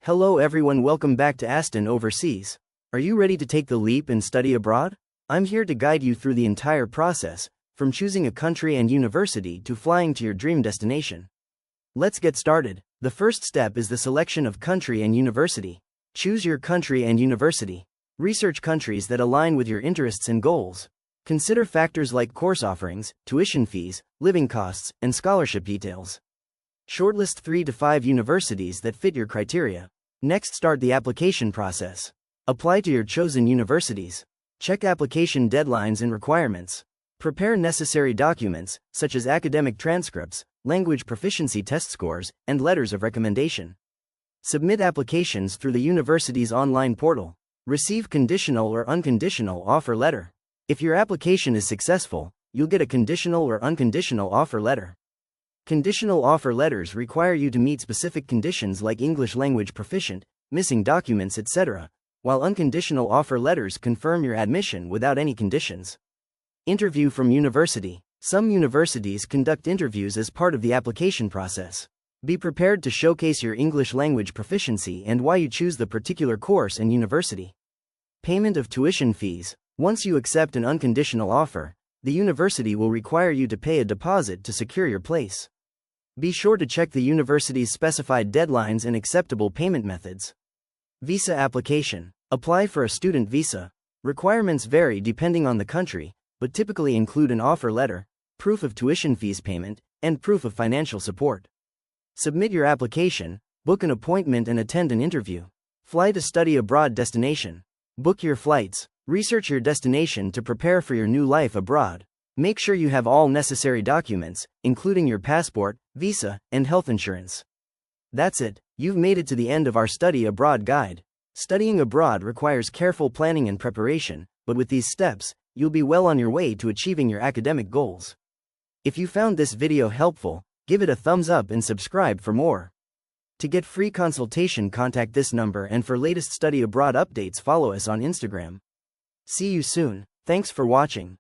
Hello everyone, welcome back to Aston Overseas. Are you ready to take the leap and study abroad? I'm here to guide you through the entire process, from choosing a country and university to flying to your dream destination. Let's get started. The first step is the selection of country and university. Choose your country and university. Research countries that align with your interests and goals. Consider factors like course offerings, tuition fees, living costs, and scholarship details. Shortlist 3 to 5 universities that fit your criteria. Next, start the application process. Apply to your chosen universities. Check application deadlines and requirements. Prepare necessary documents, such as academic transcripts, language proficiency test scores, and letters of recommendation. Submit applications through the university's online portal. Receive conditional or unconditional offer letter. If your application is successful, you'll get a conditional or unconditional offer letter. Conditional offer letters require you to meet specific conditions like English language proficient, missing documents, etc., while unconditional offer letters confirm your admission without any conditions. Interview from university. Some universities conduct interviews as part of the application process. Be prepared to showcase your English language proficiency and why you choose the particular course and university. Payment of tuition fees. Once you accept an unconditional offer, the university will require you to pay a deposit to secure your place. Be sure to check the university's specified deadlines and acceptable payment methods. Visa application. Apply for a student visa. Requirements vary depending on the country, but typically include an offer letter, proof of tuition fees payment, and proof of financial support. Submit your application, book an appointment and attend an interview. Fly to study abroad destination. Book your flights. Research your destination to prepare for your new life abroad. Make sure you have all necessary documents, including your passport, visa, and health insurance. That's it, you've made it to the end of our study abroad guide. Studying abroad requires careful planning and preparation, but with these steps, you'll be well on your way to achieving your academic goals. If you found this video helpful, give it a thumbs up and subscribe for more. To get free consultation, contact this number, and for latest study abroad updates, follow us on Instagram. See you soon. Thanks for watching.